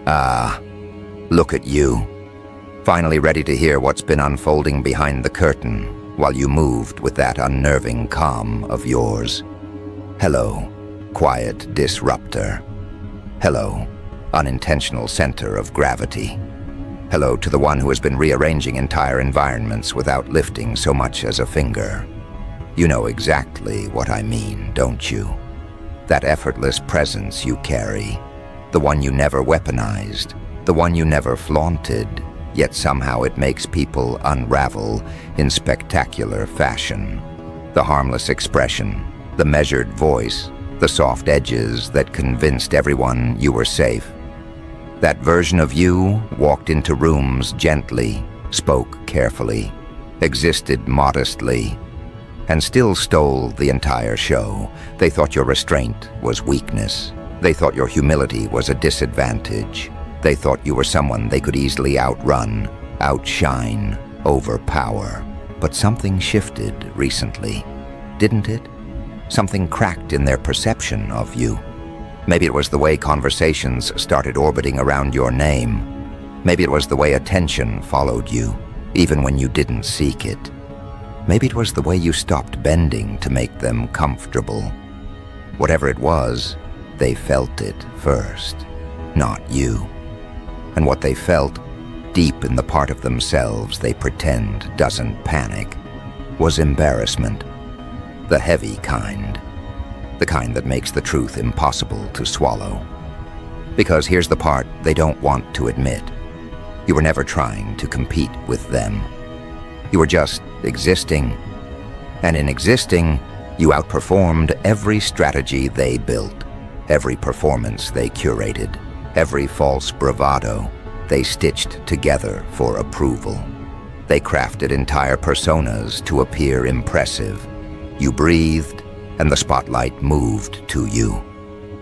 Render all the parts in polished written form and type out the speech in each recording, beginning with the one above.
Ah, look at you. Finally ready to hear what's been unfolding behind the curtain while you moved with that unnerving calm of yours. Hello, quiet disruptor. Hello, unintentional center of gravity. Hello to the one who has been rearranging entire environments without lifting so much as a finger. You know exactly what I mean, don't you? That effortless presence you carry, the one you never weaponized, the one you never flaunted, yet somehow it makes people unravel in spectacular fashion. The harmless expression, the measured voice, the soft edges that convinced everyone you were safe. That version of you walked into rooms gently, spoke carefully, existed modestly, and still stole the entire show. They thought your restraint was weakness. They thought your humility was a disadvantage. They thought you were someone they could easily outrun, outshine, overpower. But something shifted recently, didn't it? Something cracked in their perception of you. Maybe it was the way conversations started orbiting around your name. Maybe it was the way attention followed you, even when you didn't seek it. Maybe it was the way you stopped bending to make them comfortable. Whatever it was, they felt it first, not you. And what they felt, deep in the part of themselves they pretend doesn't panic, was embarrassment. The heavy kind. The kind that makes the truth impossible to swallow. Because here's the part they don't want to admit. You were never trying to compete with them. You were just existing. And in existing, you outperformed every strategy they built, every performance they curated, every false bravado they stitched together for approval. They crafted entire personas to appear impressive. You breathed, and the spotlight moved to you.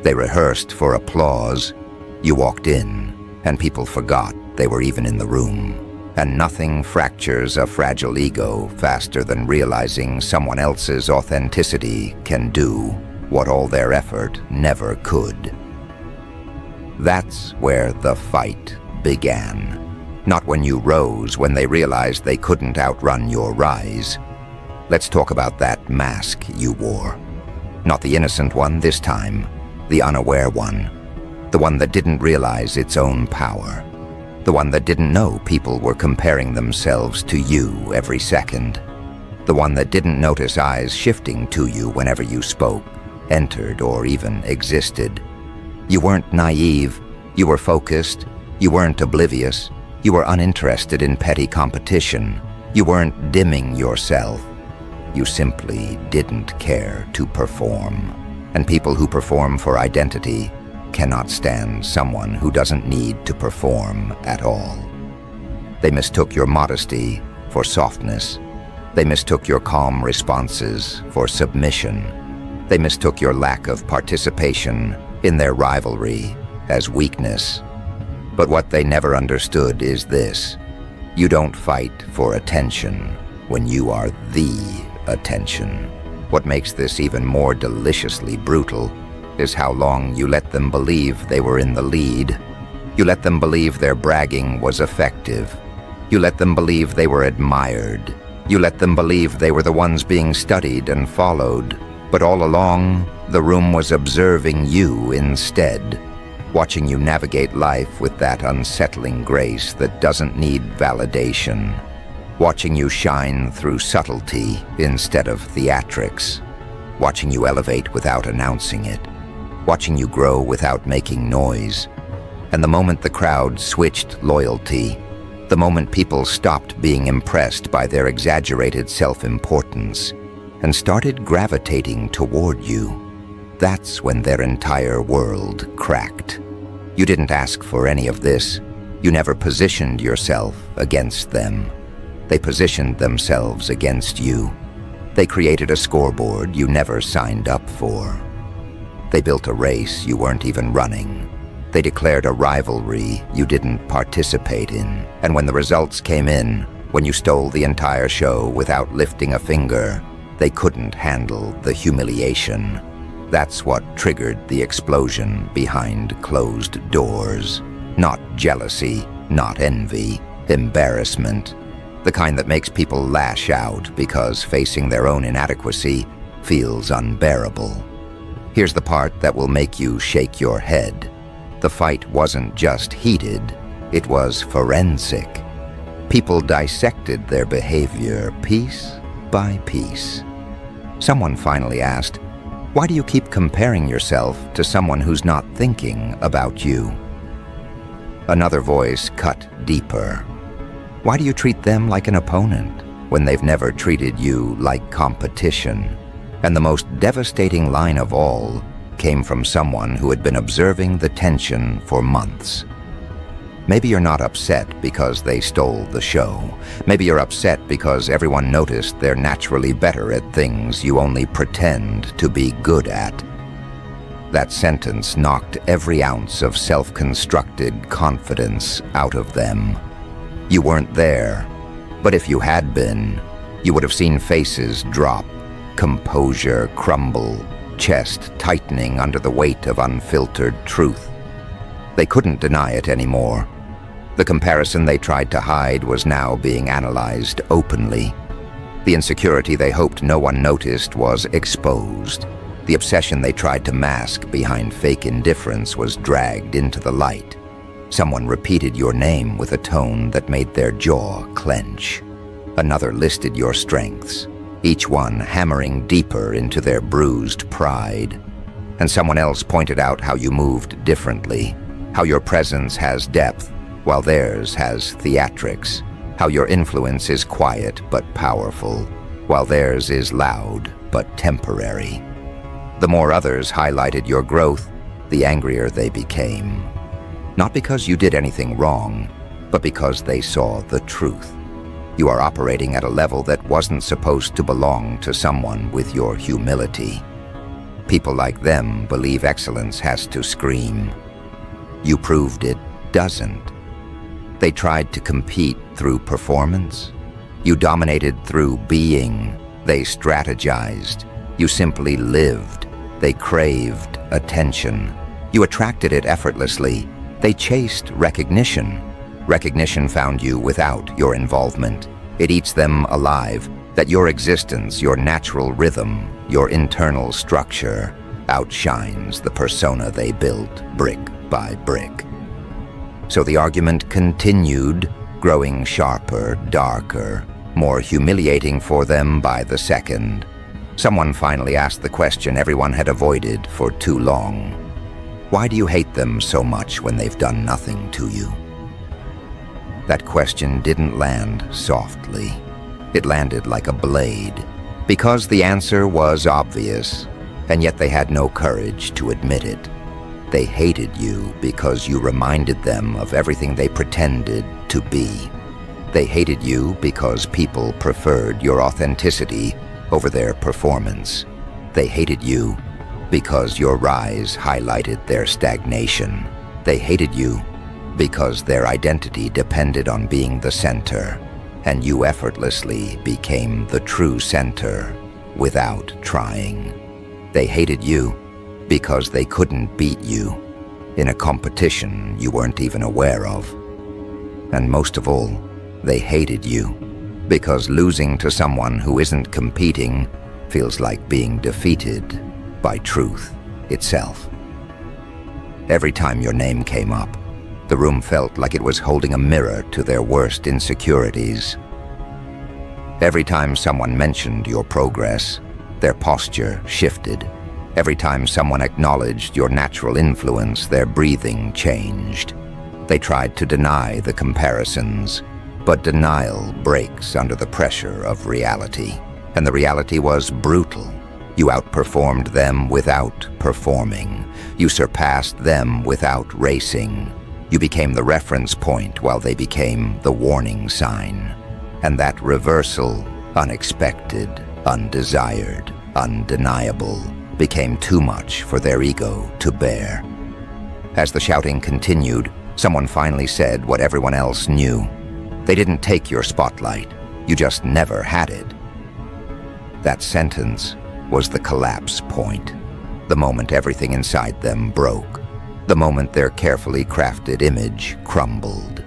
They rehearsed for applause. You walked in, and people forgot they were even in the room. And nothing fractures a fragile ego faster than realizing someone else's authenticity can do what all their effort never could. That's where the fight began. Not when you rose, when they realized they couldn't outrun your rise. Let's talk about that mask you wore. Not the innocent one this time, the unaware one. The one that didn't realize its own power. The one that didn't know people were comparing themselves to you every second. The one that didn't notice eyes shifting to you whenever you spoke, entered, or even existed. You weren't naive. You were focused. You weren't oblivious. You were uninterested in petty competition. You weren't dimming yourself. You simply didn't care to perform. And people who perform for identity cannot stand someone who doesn't need to perform at all. They mistook your modesty for softness. They mistook your calm responses for submission. They mistook your lack of participation in their rivalry as weakness. But what they never understood is this: you don't fight for attention when you are the attention. What makes this even more deliciously brutal is how long you let them believe they were in the lead. You let them believe their bragging was effective. You let them believe they were admired. You let them believe they were the ones being studied and followed. But all along, the room was observing you instead, watching you navigate life with that unsettling grace that doesn't need validation. Watching you shine through subtlety instead of theatrics. Watching you elevate without announcing it. Watching you grow without making noise. And the moment the crowd switched loyalty, the moment people stopped being impressed by their exaggerated self-importance and started gravitating toward you, that's when their entire world cracked. You didn't ask for any of this. You never positioned yourself against them. They positioned themselves against you. They created a scoreboard you never signed up for. They built a race you weren't even running. They declared a rivalry you didn't participate in. And when the results came in, when you stole the entire show without lifting a finger, they couldn't handle the humiliation. That's what triggered the explosion behind closed doors. Not jealousy, not envy, embarrassment. The kind that makes people lash out because facing their own inadequacy feels unbearable. Here's the part that will make you shake your head. The fight wasn't just heated, it was forensic. People dissected their behavior piece by piece. Someone finally asked, "Why do you keep comparing yourself to someone who's not thinking about you?" Another voice cut deeper. "Why do you treat them like an opponent when they've never treated you like competition?" And the most devastating line of all came from someone who had been observing the tension for months. Maybe you're not upset because they stole the show. Maybe you're upset because everyone noticed they're naturally better at things you only pretend to be good at. That sentence knocked every ounce of self-constructed confidence out of them. You weren't there, but if you had been, you would have seen faces drop, composure crumble, chest tightening under the weight of unfiltered truth. They couldn't deny it anymore. The comparison they tried to hide was now being analyzed openly. The insecurity they hoped no one noticed was exposed. The obsession they tried to mask behind fake indifference was dragged into the light. Someone repeated your name with a tone that made their jaw clench. Another listed your strengths, each one hammering deeper into their bruised pride. And someone else pointed out how you moved differently, how your presence has depth, while theirs has theatrics, how your influence is quiet but powerful, while theirs is loud but temporary. The more others highlighted your growth, the angrier they became. Not because you did anything wrong, but because they saw the truth. You are operating at a level that wasn't supposed to belong to someone with your humility. People like them believe excellence has to scream. You proved it doesn't. They tried to compete through performance. You dominated through being. They strategized. You simply lived. They craved attention. You attracted it effortlessly. They chased recognition. Recognition found you without your involvement. It eats them alive, that your existence, your natural rhythm, your internal structure outshines the persona they built brick by brick. So the argument continued, growing sharper, darker, more humiliating for them by the second. Someone finally asked the question everyone had avoided for too long. Why do you hate them so much when they've done nothing to you? That question didn't land softly. It landed like a blade, because the answer was obvious, and yet they had no courage to admit it. They hated you because you reminded them of everything they pretended to be. They hated you because people preferred your authenticity over their performance. They hated you because your rise highlighted their stagnation. They hated you because their identity depended on being the center, and you effortlessly became the true center without trying. They hated you because they couldn't beat you in a competition you weren't even aware of. And most of all, they hated you because losing to someone who isn't competing feels like being defeated by truth itself. Every time your name came up, the room felt like it was holding a mirror to their worst insecurities. Every time someone mentioned your progress, their posture shifted. Every time someone acknowledged your natural influence, their breathing changed. They tried to deny the comparisons, but denial breaks under the pressure of reality. And the reality was brutal. You outperformed them without performing. You surpassed them without racing. You became the reference point while they became the warning sign. And that reversal, unexpected, undesired, undeniable, became too much for their ego to bear. As the shouting continued, someone finally said what everyone else knew. They didn't take your spotlight. You just never had it. That sentence was the collapse point, the moment everything inside them broke, The moment their carefully crafted image crumbled.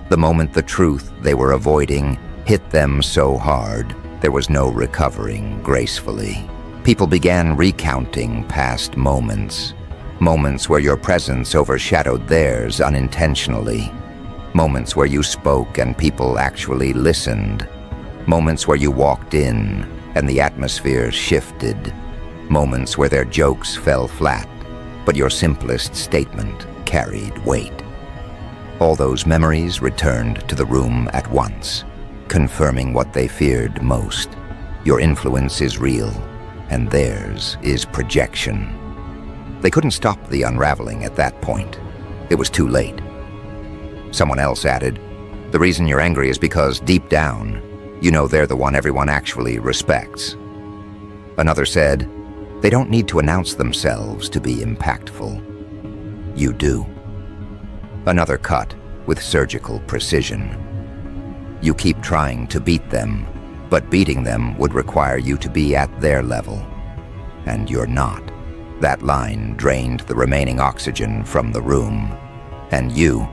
The moment the truth they were avoiding hit them so hard, there was no recovering gracefully. People began recounting past moments. Moments where your presence overshadowed theirs unintentionally. Moments where you spoke and people actually listened. Moments where you walked in and the atmosphere shifted. Moments where their jokes fell flat, but your simplest statement carried weight. All those memories returned to the room at once, confirming what they feared most. Your influence is real, and theirs is projection. They couldn't stop the unraveling at that point. It was too late. Someone else added, "The reason you're angry is because, deep down, you know they're the one everyone actually respects." Another said, "They don't need to announce themselves to be impactful. You do." Another cut with surgical precision. "You keep trying to beat them, but beating them would require you to be at their level. And you're not." That line drained the remaining oxygen from the room, and you,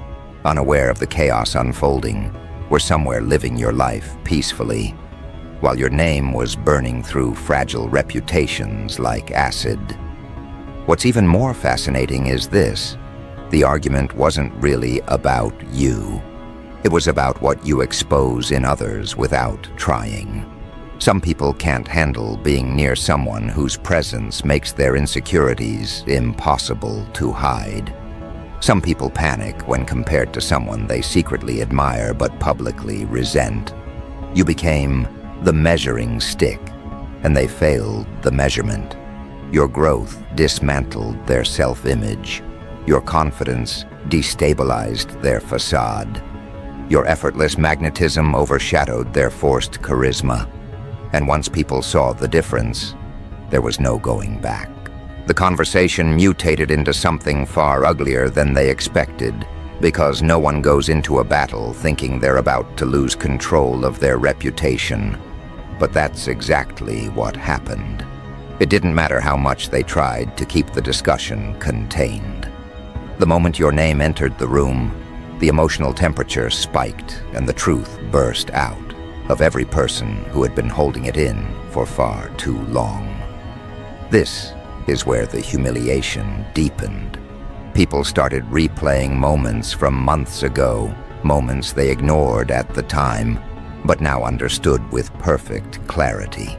unaware of the chaos unfolding, were somewhere living your life peacefully, while your name was burning through fragile reputations like acid. What's even more fascinating is this: the argument wasn't really about you. It was about what you expose in others without trying. Some people can't handle being near someone whose presence makes their insecurities impossible to hide. Some people panic when compared to someone they secretly admire but publicly resent. You became the measuring stick, and they failed the measurement. Your growth dismantled their self-image. Your confidence destabilized their facade. Your effortless magnetism overshadowed their forced charisma. And once people saw the difference, there was no going back. The conversation mutated into something far uglier than they expected, because no one goes into a battle thinking they're about to lose control of their reputation. But that's exactly what happened. It didn't matter how much they tried to keep the discussion contained. The moment your name entered the room, the emotional temperature spiked and the truth burst out of every person who had been holding it in for far too long. This is where the humiliation deepened. People started replaying moments from months ago, moments they ignored at the time, but now understood with perfect clarity.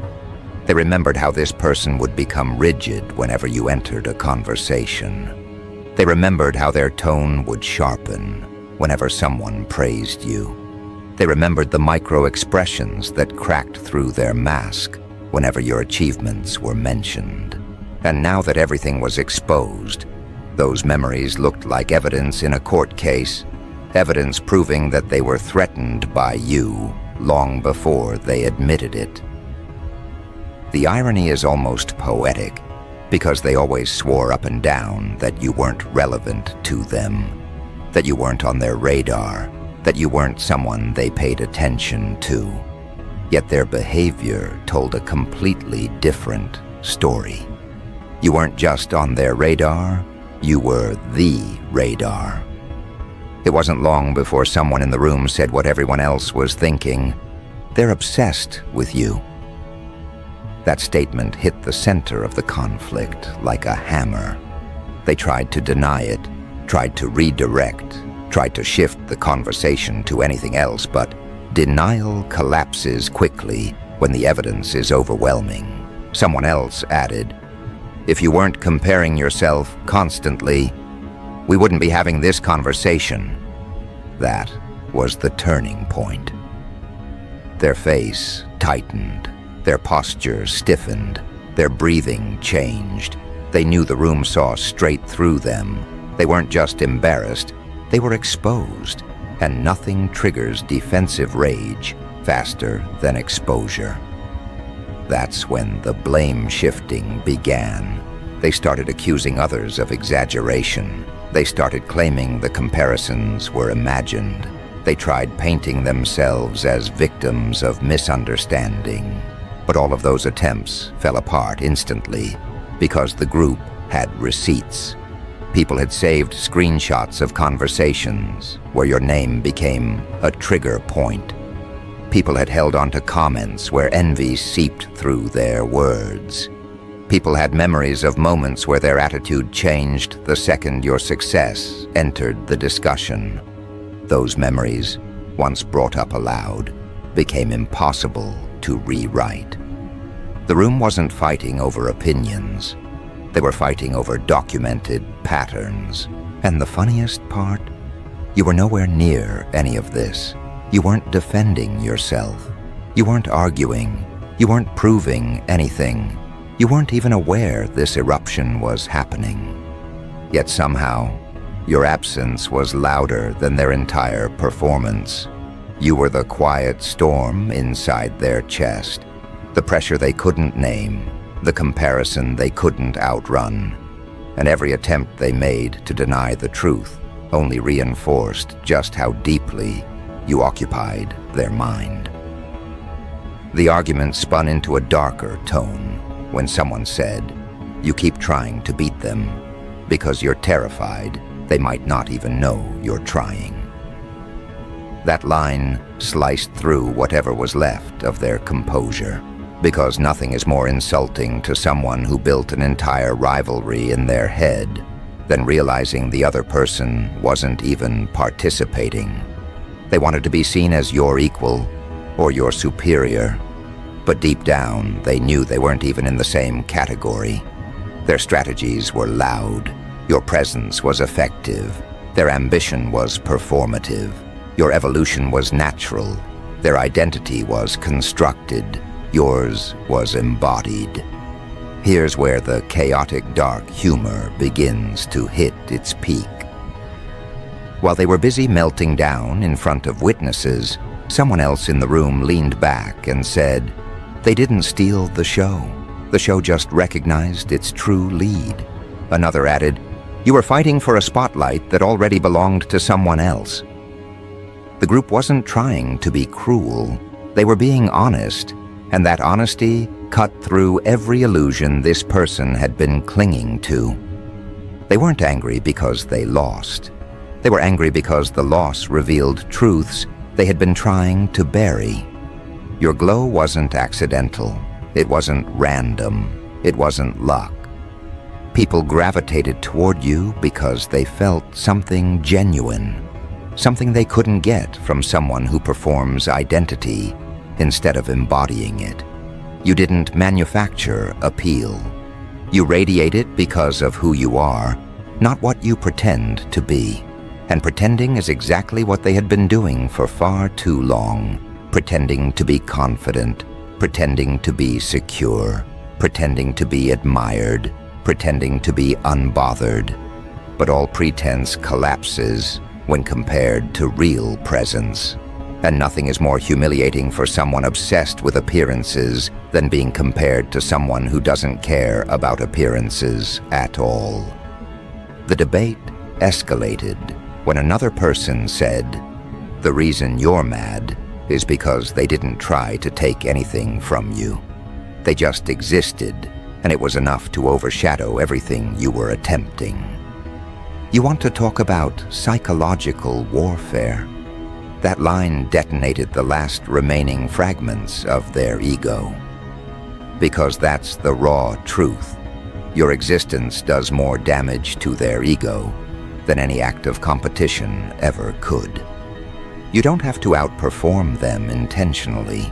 They remembered how this person would become rigid whenever you entered a conversation. They remembered how their tone would sharpen whenever someone praised you. They remembered the micro-expressions that cracked through their mask whenever your achievements were mentioned. And now that everything was exposed, those memories looked like evidence in a court case, evidence proving that they were threatened by you long before they admitted it. The irony is almost poetic, because they always swore up and down that you weren't relevant to them, that you weren't on their radar, that you weren't someone they paid attention to. Yet their behavior told a completely different story. You weren't just on their radar, you were the radar. It wasn't long before someone in the room said what everyone else was thinking: "They're obsessed with you." That statement hit the center of the conflict like a hammer. They tried to deny it, tried to redirect, tried to shift the conversation to anything else, but denial collapses quickly when the evidence is overwhelming. Someone else added, "If you weren't comparing yourself constantly, we wouldn't be having this conversation." That was the turning point. Their face tightened, their posture stiffened, their breathing changed. They knew the room saw straight through them. They weren't just embarrassed, they were exposed, and nothing triggers defensive rage faster than exposure. That's when the blame shifting began. They started accusing others of exaggeration. They started claiming the comparisons were imagined. They tried painting themselves as victims of misunderstanding. But all of those attempts fell apart instantly because the group had receipts. People had saved screenshots of conversations where your name became a trigger point. People had held onto comments where envy seeped through their words. People had memories of moments where their attitude changed the second your success entered the discussion. Those memories, once brought up aloud, became impossible to rewrite. The room wasn't fighting over opinions. They were fighting over documented patterns. And the funniest part? You were nowhere near any of this. You weren't defending yourself. You weren't arguing. You weren't proving anything. You weren't even aware this eruption was happening. Yet somehow, your absence was louder than their entire performance. You were the quiet storm inside their chest, the pressure they couldn't name, the comparison they couldn't outrun, and every attempt they made to deny the truth only reinforced just how deeply you occupied their mind. The argument spun into a darker tone when someone said, "You keep trying to beat them because you're terrified they might not even know you're trying." That line sliced through whatever was left of their composure, because nothing is more insulting to someone who built an entire rivalry in their head than realizing the other person wasn't even participating. They wanted to be seen as your equal or your superior, but deep down they knew they weren't even in the same category. Their strategies were loud, your presence was effective, their ambition was performative, your evolution was natural, their identity was constructed, yours was embodied. Here's where the chaotic dark humor begins to hit its peak. While they were busy melting down in front of witnesses, someone else in the room leaned back and said, "They didn't steal the show. The show just recognized its true lead." Another added, "You were fighting for a spotlight that already belonged to someone else." The group wasn't trying to be cruel. They were being honest, and that honesty cut through every illusion this person had been clinging to. They weren't angry because they lost. They were angry because the loss revealed truths they had been trying to bury. Your glow wasn't accidental. It wasn't random. It wasn't luck. People gravitated toward you because they felt something genuine, something they couldn't get from someone who performs identity instead of embodying it. You didn't manufacture appeal. You radiate it because of who you are, not what you pretend to be. And pretending is exactly what they had been doing for far too long. Pretending to be confident, pretending to be secure, pretending to be admired, pretending to be unbothered. But all pretense collapses when compared to real presence. And nothing is more humiliating for someone obsessed with appearances than being compared to someone who doesn't care about appearances at all. The debate escalated when another person said, "The reason you're mad is because they didn't try to take anything from you. They just existed, and it was enough to overshadow everything you were attempting." You want to talk about psychological warfare? That line detonated the last remaining fragments of their ego. Because that's the raw truth. Your existence does more damage to their ego than any act of competition ever could. You don't have to outperform them intentionally.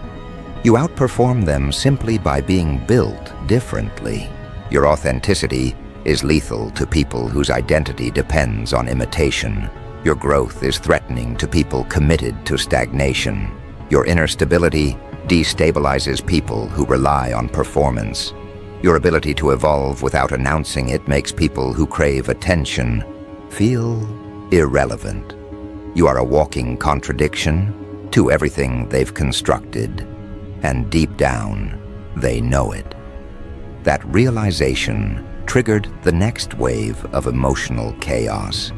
You outperform them simply by being built differently. Your authenticity is lethal to people whose identity depends on imitation. Your growth is threatening to people committed to stagnation. Your inner stability destabilizes people who rely on performance. Your ability to evolve without announcing it makes people who crave attention feel irrelevant. You are a walking contradiction to everything they've constructed, and deep down, they know it. That realization triggered the next wave of emotional chaos.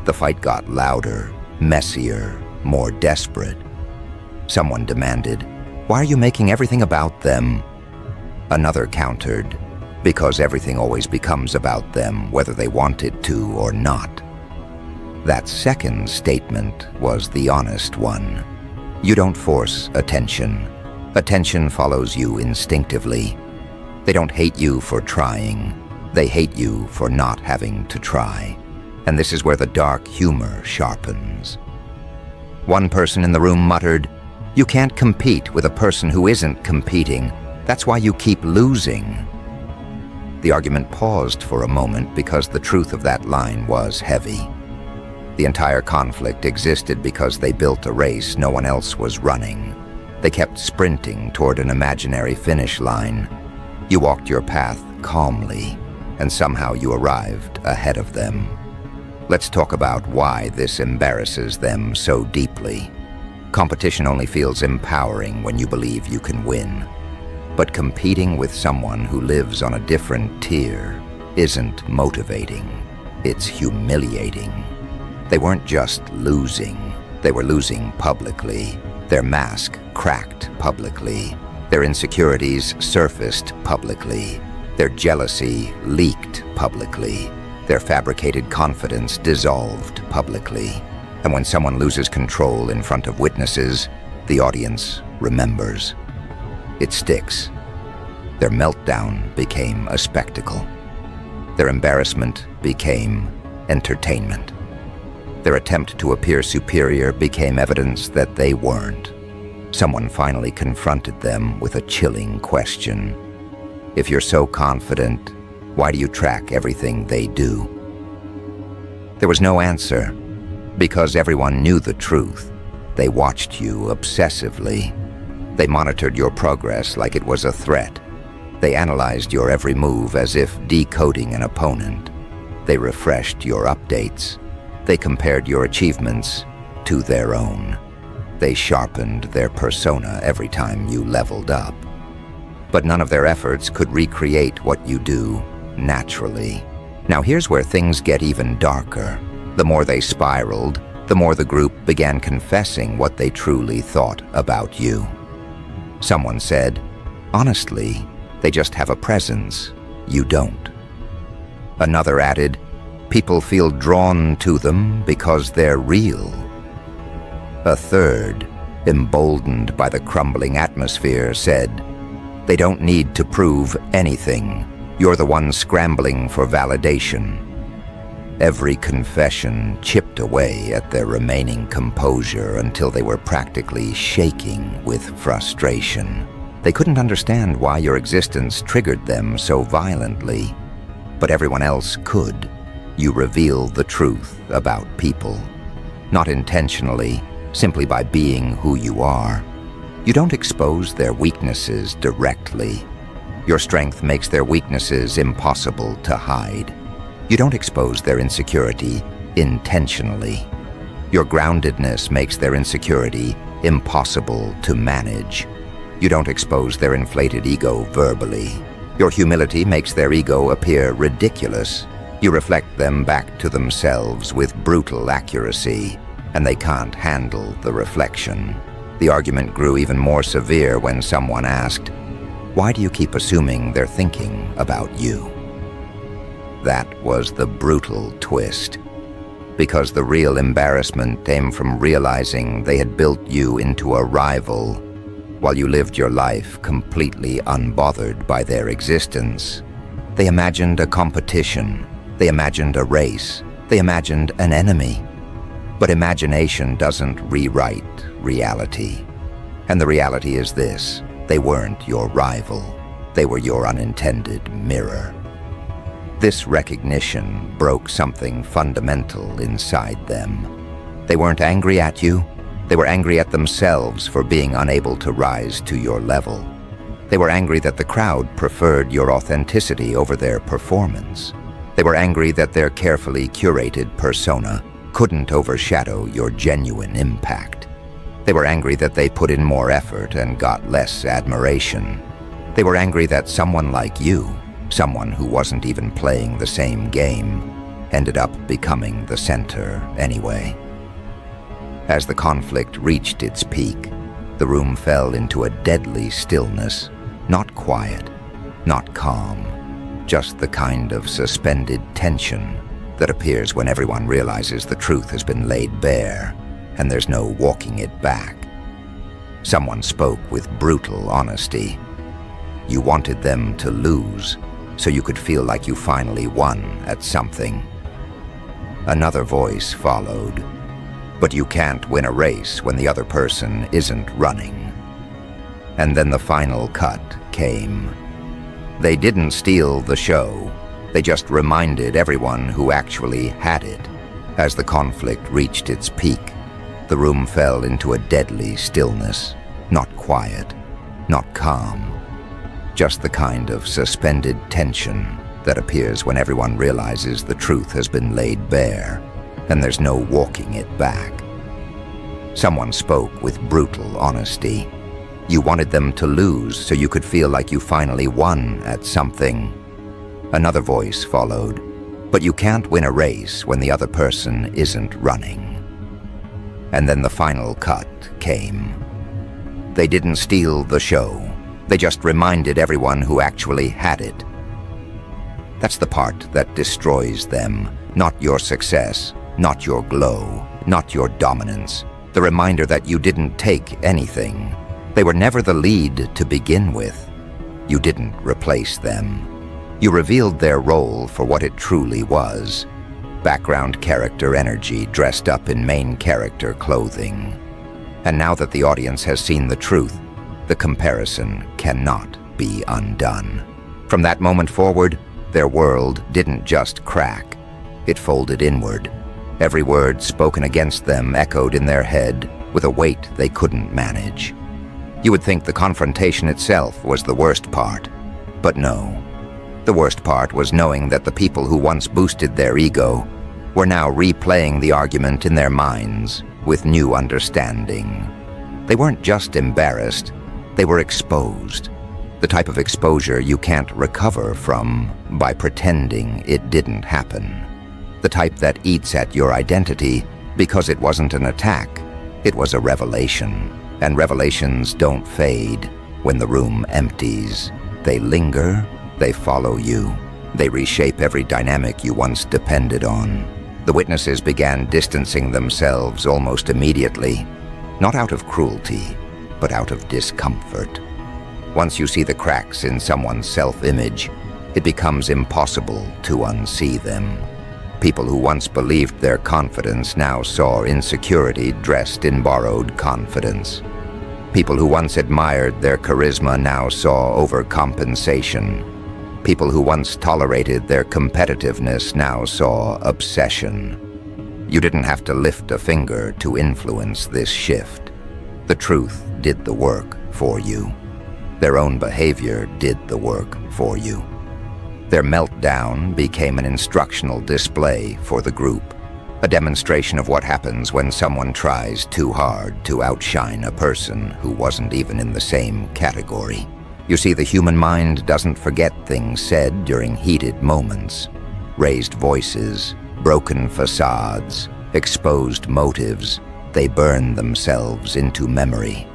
The fight got louder, messier, more desperate. Someone demanded, "Why are you making everything about them?" Another countered, because everything always becomes about them, whether they want it to or not. That second statement was the honest one. You don't force attention. Attention follows you instinctively. They don't hate you for trying. They hate you for not having to try. And this is where the dark humor sharpens. One person in the room muttered, "You can't compete with a person who isn't competing. That's why you keep losing." The argument paused for a moment because the truth of that line was heavy. The entire conflict existed because they built a race no one else was running. They kept sprinting toward an imaginary finish line. You walked your path calmly, and somehow you arrived ahead of them. Let's talk about why this embarrasses them so deeply. Competition only feels empowering when you believe you can win. But competing with someone who lives on a different tier isn't motivating. It's humiliating. They weren't just losing. They were losing publicly. Their mask cracked publicly. Their insecurities surfaced publicly. Their jealousy leaked publicly. Their fabricated confidence dissolved publicly. And when someone loses control in front of witnesses, the audience remembers. It sticks. Their meltdown became a spectacle. Their embarrassment became entertainment. Their attempt to appear superior became evidence that they weren't. Someone finally confronted them with a chilling question. If you're so confident, why do you track everything they do? There was no answer, because everyone knew the truth. They watched you obsessively. They monitored your progress like it was a threat. They analyzed your every move as if decoding an opponent. They refreshed your updates. They compared your achievements to their own. They sharpened their persona every time you leveled up. But none of their efforts could recreate what you do naturally. Now here's where things get even darker. The more they spiraled, the more the group began confessing what they truly thought about you. Someone said, "Honestly, they just have a presence. You don't." Another added, "People feel drawn to them because they're real." A third, emboldened by the crumbling atmosphere, said, "They don't need to prove anything. You're the one scrambling for validation." Every confession chipped away at their remaining composure until they were practically shaking with frustration. They couldn't understand why your existence triggered them so violently, but everyone else could. You reveal the truth about people. Not intentionally, simply by being who you are. You don't expose their weaknesses directly. Your strength makes their weaknesses impossible to hide. You don't expose their insecurity intentionally. Your groundedness makes their insecurity impossible to manage. You don't expose their inflated ego verbally. Your humility makes their ego appear ridiculous. You reflect them back to themselves with brutal accuracy, and they can't handle the reflection. The argument grew even more severe when someone asked, "Why do you keep assuming they're thinking about you?" That was the brutal twist, because the real embarrassment came from realizing they had built you into a rival while you lived your life completely unbothered by their existence. They imagined a competition. They imagined a race. They imagined an enemy. But imagination doesn't rewrite reality. And the reality is this: they weren't your rival. They were your unintended mirror. This recognition broke something fundamental inside them. They weren't angry at you. They were angry at themselves for being unable to rise to your level. They were angry that the crowd preferred your authenticity over their performance. They were angry that their carefully curated persona couldn't overshadow your genuine impact. They were angry that they put in more effort and got less admiration. They were angry that someone like you, someone who wasn't even playing the same game, ended up becoming the center anyway. As the conflict reached its peak, the room fell into a deadly stillness, not quiet, not calm, just the kind of suspended tension that appears when everyone realizes the truth has been laid bare and there's no walking it back. Someone spoke with brutal honesty. You wanted them to lose so you could feel like you finally won at something. Another voice followed. But you can't win a race when the other person isn't running. And then the final cut came. They didn't steal the show. They just reminded everyone who actually had it. As the conflict reached its peak, the room fell into a deadly stillness. Not quiet, not calm. Just the kind of suspended tension that appears when everyone realizes the truth has been laid bare and there's no walking it back. Someone spoke with brutal honesty. You wanted them to lose so you could feel like you finally won at something. Another voice followed. But you can't win a race when the other person isn't running. And then the final cut came. They didn't steal the show. They just reminded everyone who actually had it. That's the part that destroys them. Not your success, not your glow, not your dominance. The reminder that you didn't take anything. They were never the lead to begin with. You didn't replace them. You revealed their role for what it truly was. Background character energy dressed up in main character clothing. And now that the audience has seen the truth, the comparison cannot be undone. From that moment forward, their world didn't just crack. It folded inward. Every word spoken against them echoed in their head with a weight they couldn't manage. You would think the confrontation itself was the worst part, but no. The worst part was knowing that the people who once boosted their ego were now replaying the argument in their minds with new understanding. They weren't just embarrassed, they were exposed. The type of exposure you can't recover from by pretending it didn't happen. The type that eats at your identity because it wasn't an attack, it was a revelation. And revelations don't fade when the room empties. They linger, they follow you. They reshape every dynamic you once depended on. The witnesses began distancing themselves almost immediately, not out of cruelty, but out of discomfort. Once you see the cracks in someone's self-image, it becomes impossible to unsee them. People who once believed their confidence now saw insecurity dressed in borrowed confidence. People who once admired their charisma now saw overcompensation. People who once tolerated their competitiveness now saw obsession. You didn't have to lift a finger to influence this shift. The truth did the work for you. Their own behavior did the work for you. Their meltdown became an instructional display for the group, a demonstration of what happens when someone tries too hard to outshine a person who wasn't even in the same category. You see, the human mind doesn't forget things said during heated moments. Raised voices, broken facades, exposed motives, they burn themselves into memory.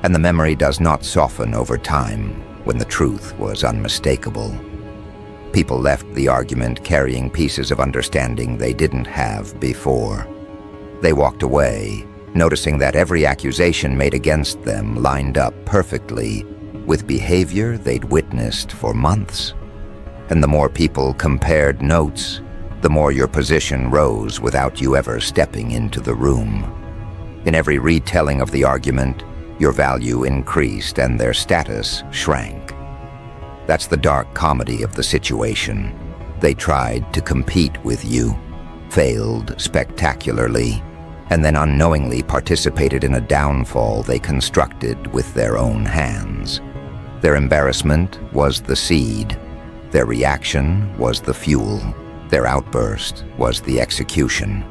And the memory does not soften over time when the truth was unmistakable. People left the argument carrying pieces of understanding they didn't have before. They walked away, noticing that every accusation made against them lined up perfectly with behavior they'd witnessed for months. And the more people compared notes, the more your position rose without you ever stepping into the room. In every retelling of the argument, your value increased and their status shrank. That's the dark comedy of the situation. They tried to compete with you, failed spectacularly, and then unknowingly participated in a downfall they constructed with their own hands. Their embarrassment was the seed. Their reaction was the fuel. Their outburst was the execution.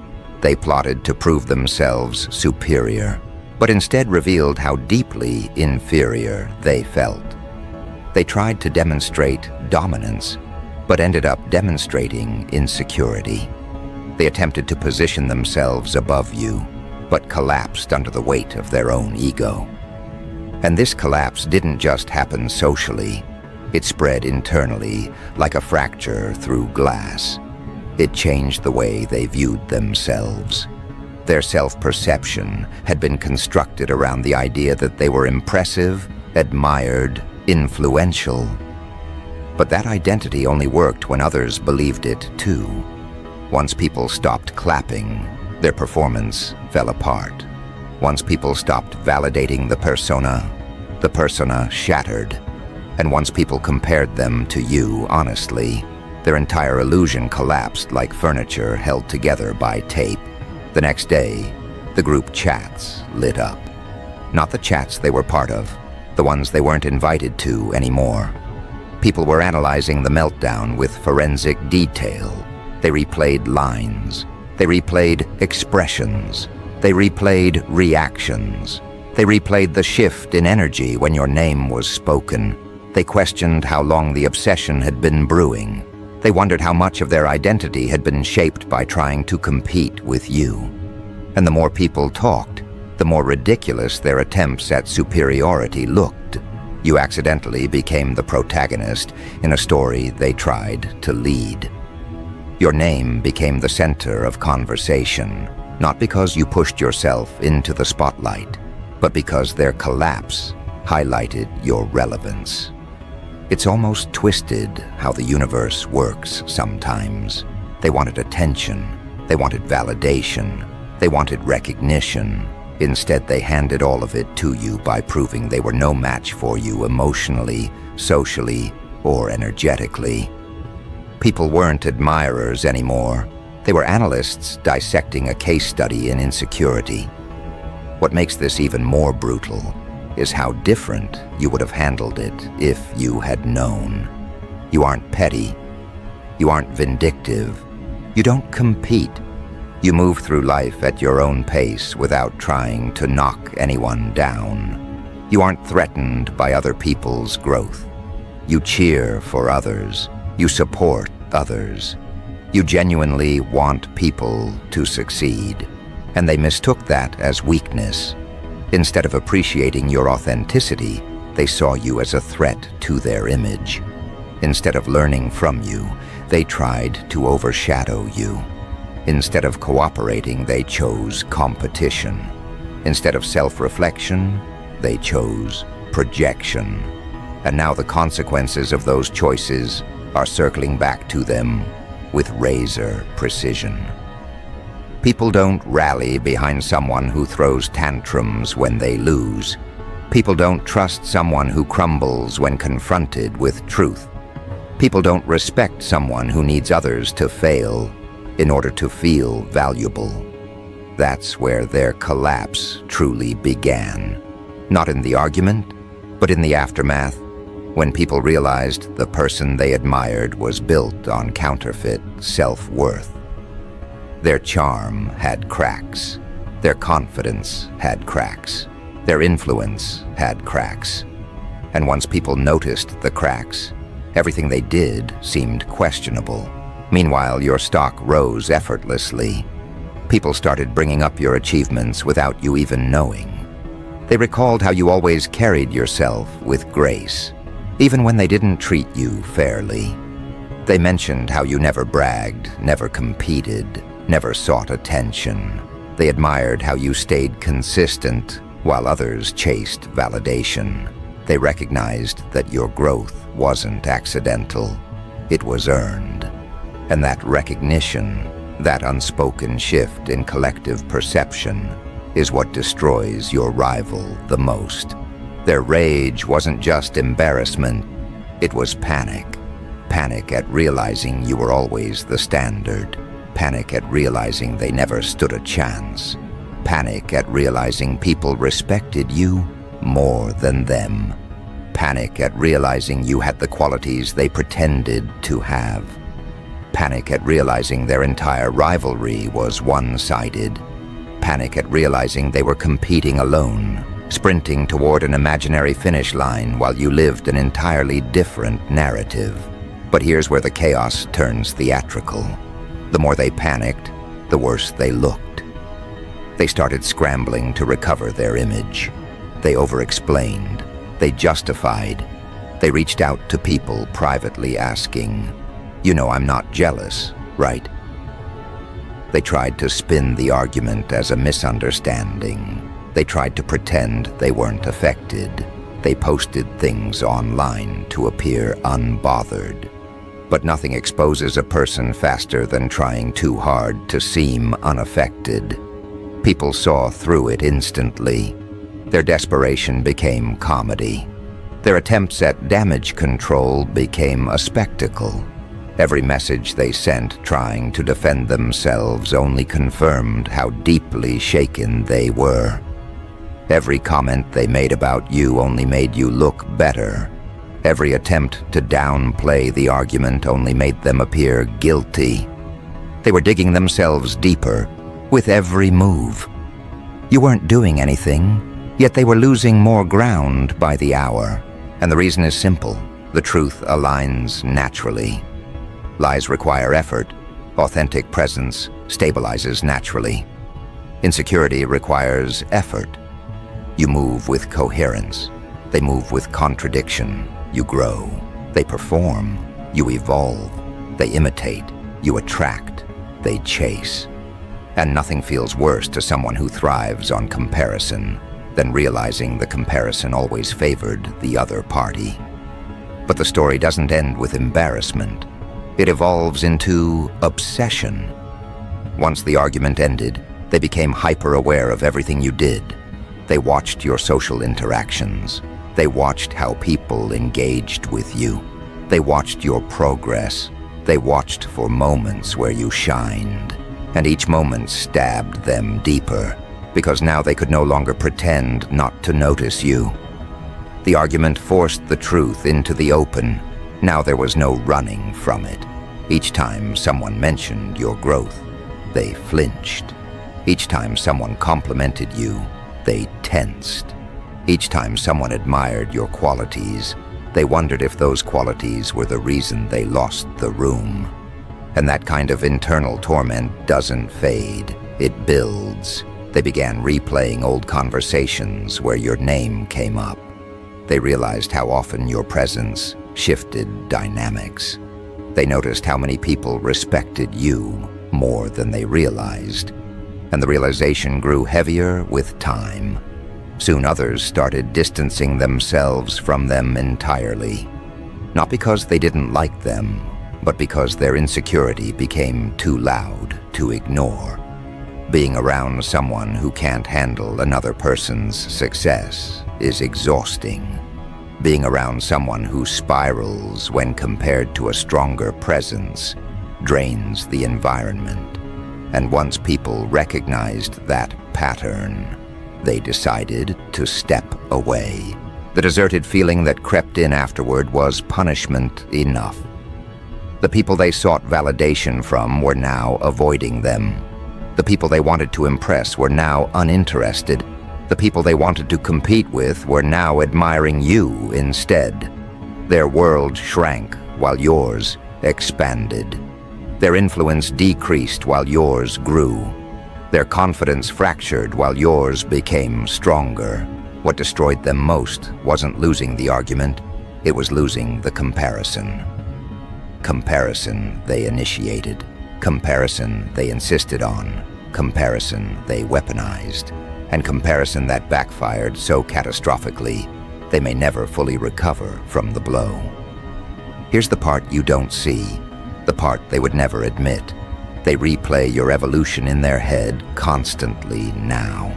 They plotted to prove themselves superior, but instead revealed how deeply inferior they felt. They tried to demonstrate dominance, but ended up demonstrating insecurity. They attempted to position themselves above you, but collapsed under the weight of their own ego. And this collapse didn't just happen socially, It spread internally like a fracture through glass. It changed the way they viewed themselves. Their self-perception had been constructed around the idea that they were impressive, admired, influential. But that identity only worked when others believed it too. Once people stopped clapping, their performance fell apart. Once people stopped validating the persona shattered. And once people compared them to you honestly, their entire illusion collapsed like furniture held together by tape. The next day, the group chats lit up. Not the chats they were part of, the ones they weren't invited to anymore. People were analyzing the meltdown with forensic detail. They replayed lines. They replayed expressions. They replayed reactions. They replayed the shift in energy when your name was spoken. They questioned how long the obsession had been brewing. They wondered how much of their identity had been shaped by trying to compete with you. And the more people talked, the more ridiculous their attempts at superiority looked. You accidentally became the protagonist in a story they tried to lead. Your name became the center of conversation, not because you pushed yourself into the spotlight, but because their collapse highlighted your relevance. It's almost twisted how the universe works sometimes. They wanted attention. They wanted validation. They wanted recognition. Instead, they handed all of it to you by proving they were no match for you emotionally, socially, or energetically. People weren't admirers anymore. They were analysts dissecting a case study in insecurity. What makes this even more brutal is how different you would have handled it if you had known. You aren't petty. You aren't vindictive. You don't compete. You move through life at your own pace without trying to knock anyone down. You aren't threatened by other people's growth. You cheer for others. You support others. You genuinely want people to succeed. And they mistook that as weakness. Instead of appreciating your authenticity, they saw you as a threat to their image. Instead of learning from you, they tried to overshadow you. Instead of cooperating, they chose competition. Instead of self-reflection, they chose projection. And now the consequences of those choices are circling back to them with razor precision. People don't rally behind someone who throws tantrums when they lose. People don't trust someone who crumbles when confronted with truth. People don't respect someone who needs others to fail in order to feel valuable. That's where their collapse truly began. Not in the argument, but in the aftermath, when people realized the person they admired was built on counterfeit self-worth. Their charm had cracks. Their confidence had cracks. Their influence had cracks. And once people noticed the cracks, everything they did seemed questionable. Meanwhile, your stock rose effortlessly. People started bringing up your achievements without you even knowing. They recalled how you always carried yourself with grace, even when they didn't treat you fairly. They mentioned how you never bragged, never competed, never sought attention. They admired how you stayed consistent while others chased validation. They recognized that your growth wasn't accidental, it was earned. And that recognition, that unspoken shift in collective perception, is what destroys your rival the most. Their rage wasn't just embarrassment, it was panic. Panic at realizing you were always the standard. Panic at realizing they never stood a chance. Panic at realizing people respected you more than them. Panic at realizing you had the qualities they pretended to have. Panic at realizing their entire rivalry was one-sided. Panic at realizing they were competing alone, sprinting toward an imaginary finish line while you lived an entirely different narrative. But here's where the chaos turns theatrical. The more they panicked, the worse they looked. They started scrambling to recover their image. They over-explained. They justified. They reached out to people privately asking, "You know I'm not jealous, right?" They tried to spin the argument as a misunderstanding. They tried to pretend they weren't affected. They posted things online to appear unbothered. But nothing exposes a person faster than trying too hard to seem unaffected. People saw through it instantly. Their desperation became comedy. Their attempts at damage control became a spectacle. Every message they sent trying to defend themselves only confirmed how deeply shaken they were. Every comment they made about you only made you look better. Every attempt to downplay the argument only made them appear guilty. They were digging themselves deeper with every move. You weren't doing anything, yet they were losing more ground by the hour. And the reason is simple. The truth aligns naturally. Lies require effort. Authentic presence stabilizes naturally. Insecurity requires effort. You move with coherence. They move with contradiction. You grow. They perform. You evolve. They imitate. You attract. They chase. And nothing feels worse to someone who thrives on comparison than realizing the comparison always favored the other party. But the story doesn't end with embarrassment. It evolves into obsession. Once the argument ended, they became hyper-aware of everything you did. They watched your social interactions. They watched how people engaged with you. They watched your progress. They watched for moments where you shined. And each moment stabbed them deeper, because now they could no longer pretend not to notice you. The argument forced the truth into the open. Now there was no running from it. Each time someone mentioned your growth, they flinched. Each time someone complimented you, they tensed. Each time someone admired your qualities, they wondered if those qualities were the reason they lost the room. And that kind of internal torment doesn't fade, it builds. They began replaying old conversations where your name came up. They realized how often your presence shifted dynamics. They noticed how many people respected you more than they realized. And the realization grew heavier with time. Soon others started distancing themselves from them entirely. Not because they didn't like them, but because their insecurity became too loud to ignore. Being around someone who can't handle another person's success is exhausting. Being around someone who spirals when compared to a stronger presence drains the environment. And once people recognized that pattern, they decided to step away. The deserted feeling that crept in afterward was punishment enough. The people they sought validation from were now avoiding them. The people they wanted to impress were now uninterested. The people they wanted to compete with were now admiring you instead. Their world shrank while yours expanded. Their influence decreased while yours grew. Their confidence fractured while yours became stronger. What destroyed them most wasn't losing the argument, it was losing the comparison. Comparison they initiated. Comparison they insisted on. Comparison they weaponized. And comparison that backfired so catastrophically, they may never fully recover from the blow. Here's the part you don't see, the part they would never admit. They replay your evolution in their head constantly now.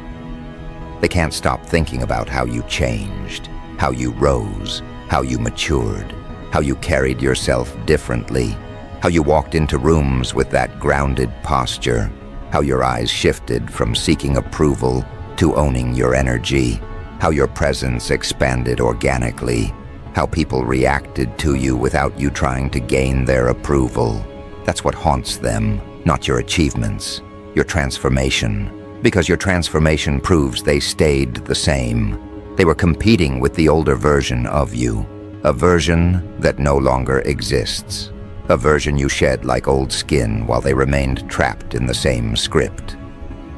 They can't stop thinking about how you changed, how you rose, how you matured, how you carried yourself differently, how you walked into rooms with that grounded posture, how your eyes shifted from seeking approval to owning your energy, how your presence expanded organically, how people reacted to you without you trying to gain their approval. That's what haunts them, not your achievements, your transformation. Because your transformation proves they stayed the same. They were competing with the older version of you, a version that no longer exists. A version you shed like old skin while they remained trapped in the same script.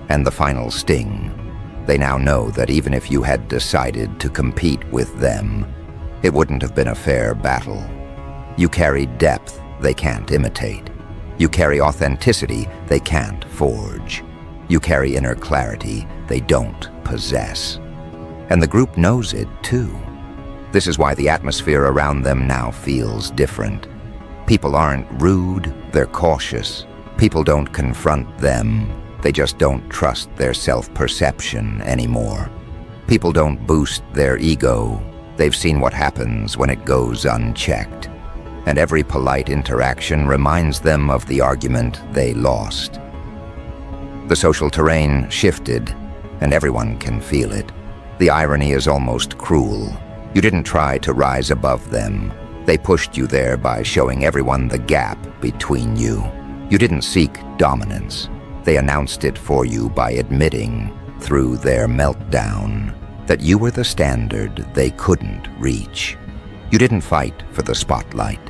And the final sting. They now know that even if you had decided to compete with them, it wouldn't have been a fair battle. You carry depth they can't imitate. You carry authenticity they can't forge. You carry inner clarity they don't possess. And the group knows it too. This is why the atmosphere around them now feels different. People aren't rude, they're cautious. People don't confront them, they just don't trust their self-perception anymore. People don't boost their ego, they've seen what happens when it goes unchecked. And every polite interaction reminds them of the argument they lost. The social terrain shifted, and everyone can feel it. The irony is almost cruel. You didn't try to rise above them. They pushed you there by showing everyone the gap between you. You didn't seek dominance. They announced it for you by admitting, through their meltdown, that you were the standard they couldn't reach. You didn't fight for the spotlight.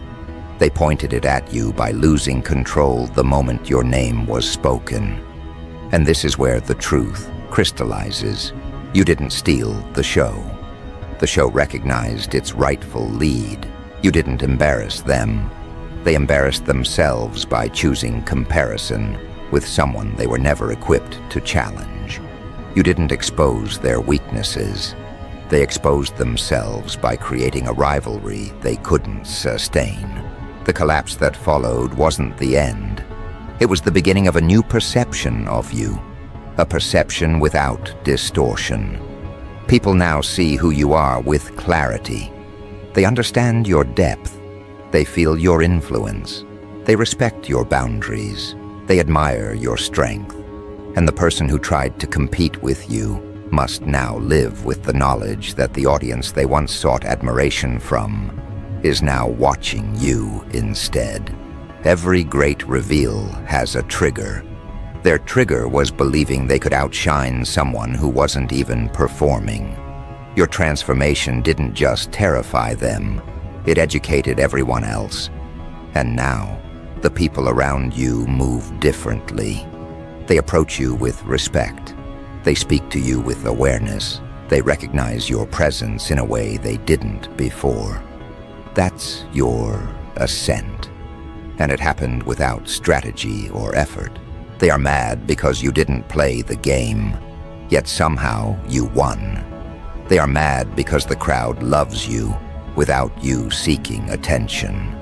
They pointed it at you by losing control the moment your name was spoken. And this is where the truth crystallizes. You didn't steal the show. The show recognized its rightful lead. You didn't embarrass them. They embarrassed themselves by choosing comparison with someone they were never equipped to challenge. You didn't expose their weaknesses. They exposed themselves by creating a rivalry they couldn't sustain. The collapse that followed wasn't the end. It was the beginning of a new perception of you, a perception without distortion. People now see who you are with clarity. They understand your depth. They feel your influence. They respect your boundaries. They admire your strength. And the person who tried to compete with you must now live with the knowledge that the audience they once sought admiration from is now watching you instead. Every great reveal has a trigger. Their trigger was believing they could outshine someone who wasn't even performing. Your transformation didn't just terrify them, it educated everyone else. And now, the people around you move differently. They approach you with respect. They speak to you with awareness. They recognize your presence in a way they didn't before. That's your ascent. And it happened without strategy or effort. They are mad because you didn't play the game, yet somehow you won. They are mad because the crowd loves you without you seeking attention.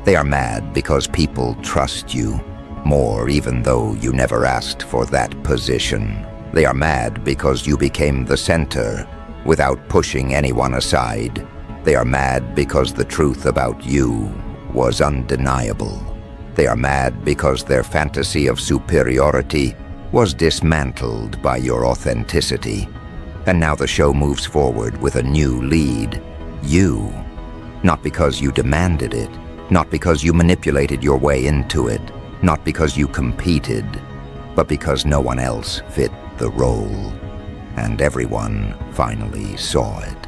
They are mad because people trust you more even though you never asked for that position. They are mad because you became the center without pushing anyone aside. They are mad because the truth about you was undeniable. They are mad because their fantasy of superiority was dismantled by your authenticity. And now the show moves forward with a new lead. You. Not because you demanded it, not because you manipulated your way into it, not because you competed, but because no one else fit the role. And everyone finally saw it.